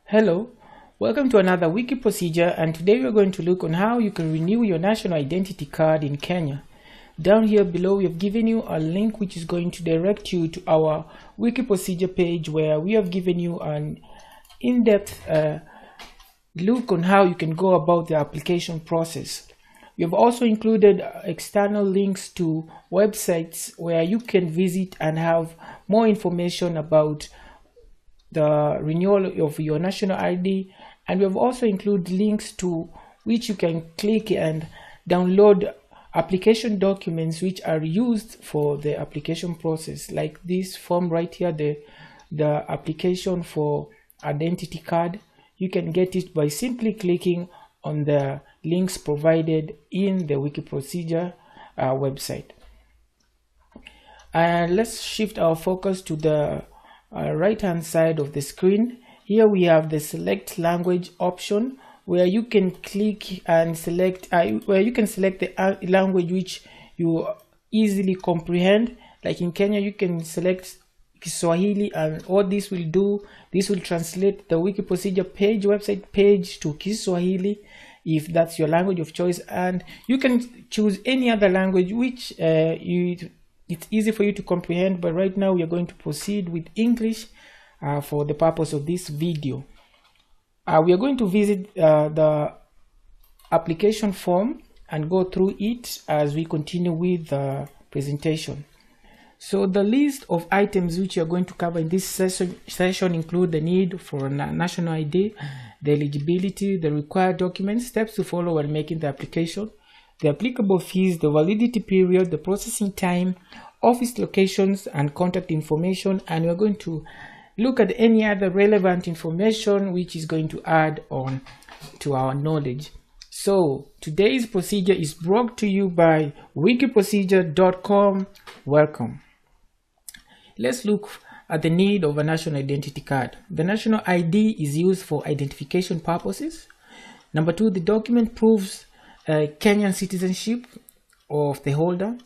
Hello, welcome to another wiki procedure, and today we're going to look on how you can renew your national identity card in Kenya. Down here below we have given you a link which is going to direct you to our wiki procedure page, where we have given you an in-depth look on how you can go about the application process. We have also included external links to websites where you can visit and have more information about the renewal of your national ID, and we have also included links to which you can click and download application documents which are used for the application process, like this form right here, the application for identity card. You can get it by simply clicking on the links provided in the wiki procedure website. And let's shift our focus to the right hand side of the screen. Here we have the select language option, where you can click and select the language which you easily comprehend. Like in Kenya, you can select Kiswahili, and what this will do, this will translate the wiki procedure page, website page, to Kiswahili if that's your language of choice, and you can choose any other language which it's easy for you to comprehend. But right now we are going to proceed with English for the purpose of this video. We are going to visit the application form and go through it as we continue with the presentation. So the list of items which you are going to cover in this session include the need for a national ID, the eligibility, the required documents, steps to follow when making the application, the applicable fees, the validity period, the processing time, office locations, and contact information. And we're going to look at any other relevant information which is going to add on to our knowledge. So today's procedure is brought to you by wikiprocedure.com. Welcome. Let's look at the need of a national identity card. The national ID is used for identification purposes. Number two, the document proves Kenyan citizenship of the holder.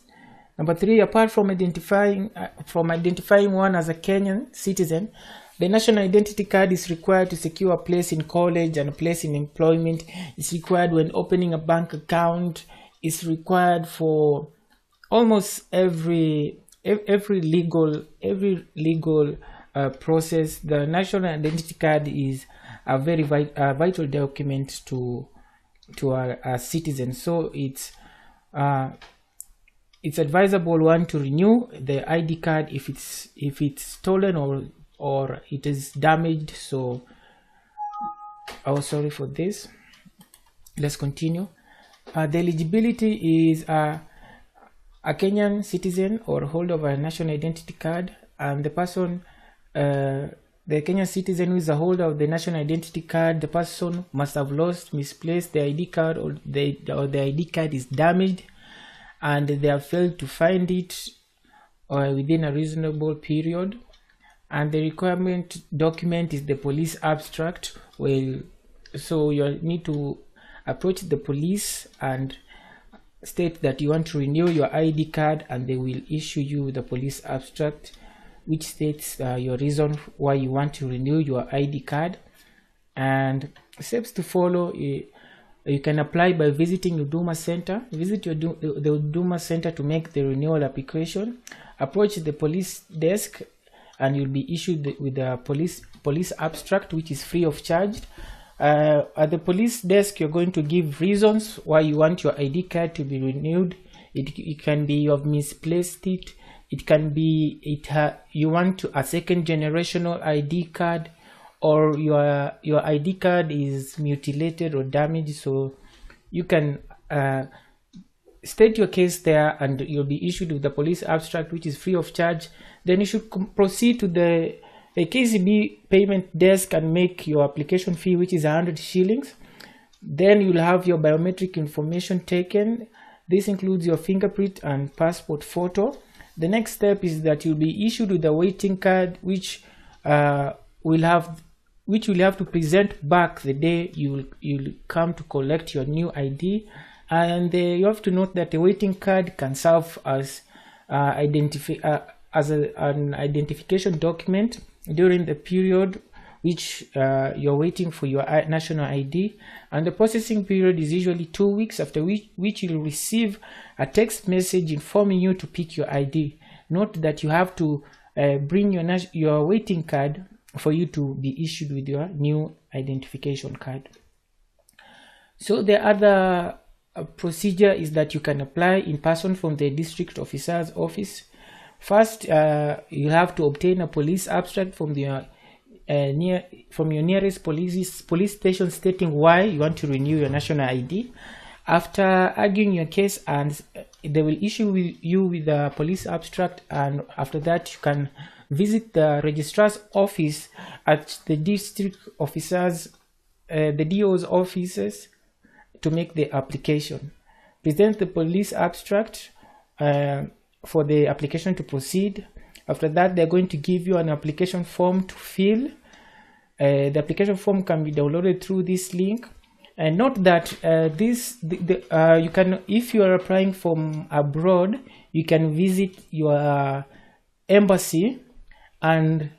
Number three, apart from identifying one as a Kenyan citizen, the national identity card is required to secure a place in college and a place in employment. It's required when opening a bank account. It's required for almost every legal process. The national identity card is a very vital document to a citizen. So it's advisable one to renew the ID card if it's stolen or it is damaged. So sorry for this. Let's continue. The eligibility is a Kenyan citizen or holder of a national identity card, and the person, the Kenyan citizen who is a holder of the national identity card, the person must have misplaced the ID card, or the ID card is damaged and they have failed to find it within a reasonable period. And the requirement document is the police abstract. So you need to approach the police and state that you want to renew your ID card, and they will issue you the police abstract which states your reason why you want to renew your ID card. And steps to follow: you can apply by visiting Huduma Center. Visit the Huduma Center to make the renewal application. Approach the police desk and you'll be issued with the police abstract, which is free of charge. At the police desk, you're going to give reasons why you want your ID card to be renewed. It can be you have misplaced it. It can be you want a second generational ID card, or your ID card is mutilated or damaged. So you can state your case there, and you'll be issued with the police abstract, which is free of charge. Then you should proceed to the KCB payment desk and make your application fee, which is 100 shillings. Then you'll have your biometric information taken. This includes your fingerprint and passport photo. The next step is that you'll be issued with a waiting card, which will have to present back the day you'll come to collect your new ID. And you have to note that the waiting card can serve as an identification document during the period which you're waiting for your national ID, and the processing period is usually 2 weeks, after which you'll receive a text message informing you to pick your ID. Note that you have to bring your waiting card for you to be issued with your new identification card. So the other procedure is that you can apply in person from the district officer's office. First, you have to obtain a police abstract from your nearest police station stating why you want to renew your national ID. After arguing your case, and they will issue you with a police abstract, and after that you can visit the registrar's office at the district officers, the DO's offices, to make the application. Present the police abstract for the application to proceed. After that, they're going to give you an application form to fill. The application form can be downloaded through this link. And note that you can, if you are applying from abroad, you can visit your embassy and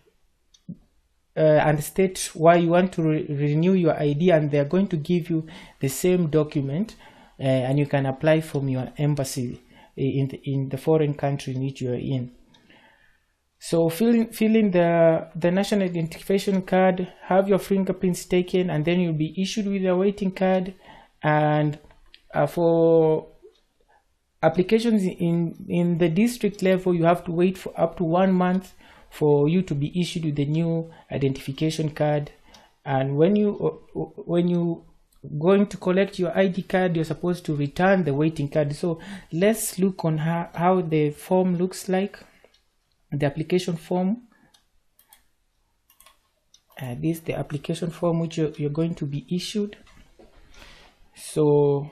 state why you want to renew your ID, and they are going to give you the same document, and you can apply from your embassy in the foreign country in which you are in. So fill in the national identification card, have your fingerprints taken, and then you'll be issued with a waiting card. And for applications in the district level, you have to wait for up to 1 month for you to be issued with the new identification card. And when you going to collect your ID card, you're supposed to return the waiting card. So let's look on how the form looks like. The application form. This is the application form which you're going to be issued. So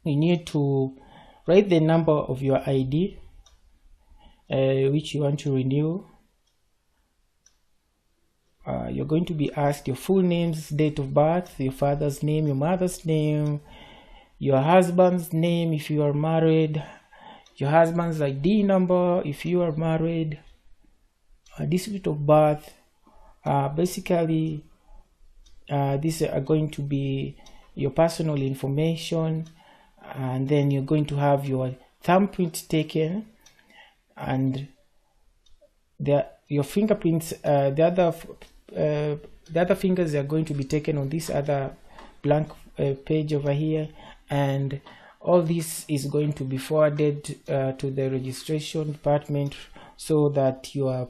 you need to write the number of your ID which you want to renew. You're going to be asked your full names, date of birth, your father's name, your mother's name, your husband's name if you are married, your husband's ID number if you are married, district of birth. Basically, these are going to be your personal information, and then you're going to have your thumbprint taken, and your fingerprints. The other fingers are going to be taken on this other blank page over here, and all this is going to be forwarded to the registration department so that your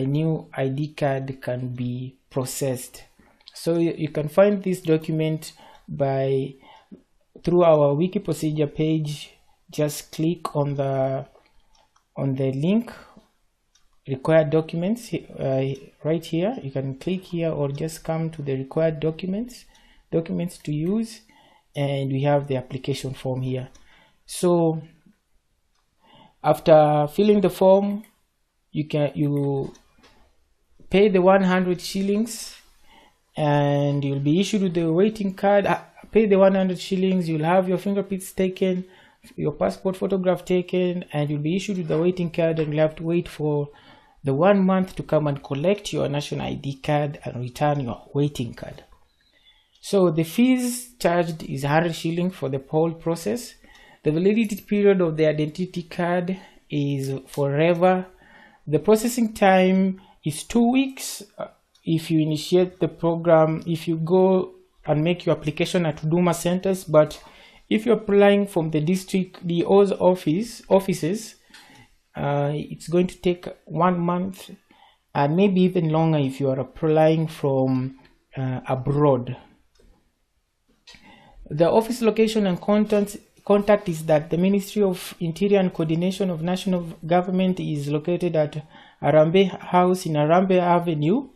new ID card can be processed. So you can find this document through our wiki procedure page. Just click on the link required documents right here. You can click here or just come to the required documents to use, and we have the application form here. So after filling the form, you pay the 100 shillings and you'll be issued with the waiting card. Pay the 100 shillings, you'll have your fingerprints taken, your passport photograph taken, and you'll be issued with the waiting card, and you'll have to wait for the 1 month to come and collect your national ID card and return your waiting card. So the fees charged is 100 shillings for the whole process. The validity period of the identity card is forever. The processing time is 2 weeks if you initiate the program, if you go and make your application at Huduma centers. But if you're applying from the district DO's offices, it's going to take 1 month and maybe even longer if you are applying from abroad. The office location and contact is that the Ministry of Interior and Coordination of National Government is located at Arambe House in Arambe Avenue,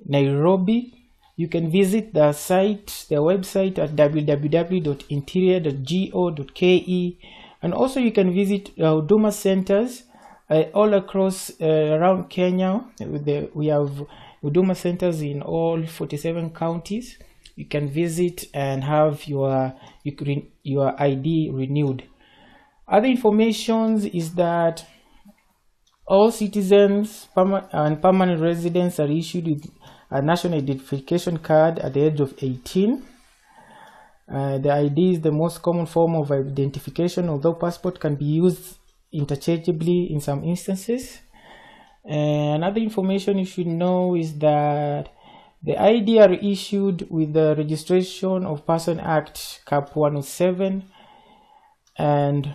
Nairobi. You can visit the website at www.interior.go.ke, and also you can visit Huduma centers all across around Kenya. We have Huduma centers in all 47 counties. You can visit and have your ID renewed. Other information is that all citizens and permanent residents are issued with a national identification card at the age of 18. The ID is the most common form of identification, although passport can be used interchangeably in some instances. Another information you should know is that the ID are issued with the Registration of Person Act Cap 107, and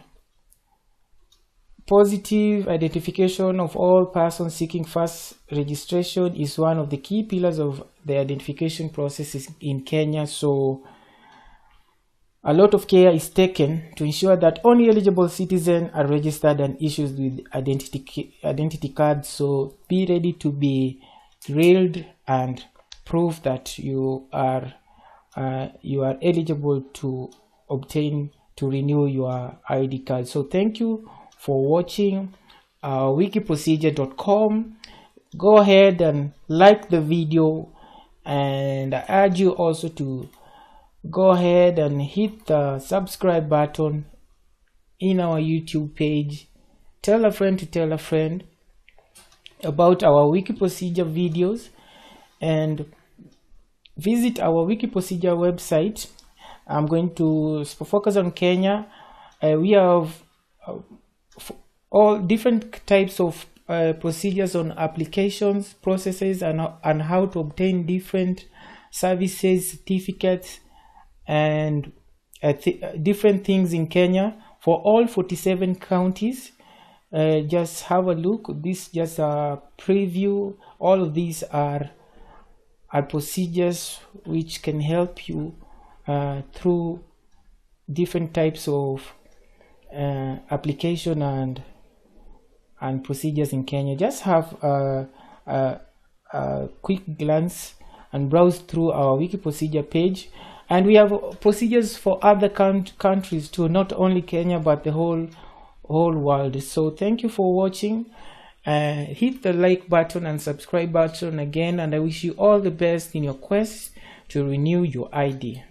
positive identification of all persons seeking first registration is one of the key pillars of the identification processes in Kenya. So a lot of care is taken to ensure that only eligible citizens are registered and issued with identity cards. So be ready to be grilled and prove that you are eligible to renew your ID card. So thank you for watching wikiprocedure.com. Go ahead and like the video, and I urge you also to go ahead and hit the subscribe button in our YouTube page. Tell a friend to tell a friend about our wiki procedure videos, and visit our wiki procedure website. I'm going to focus on Kenya. We have all different types of procedures on applications, processes, and how to obtain different services, certificates, and different things in Kenya for all 47 counties. Just have a look. This is just a preview. All of these are procedures which can help you through different types of application and procedures in Kenya. Just have a quick glance and browse through our wiki procedure page, and we have procedures for other countries too, not only Kenya but the whole world. So thank you for watching. Hit the like button and subscribe button again, and I wish you all the best in your quest to renew your ID.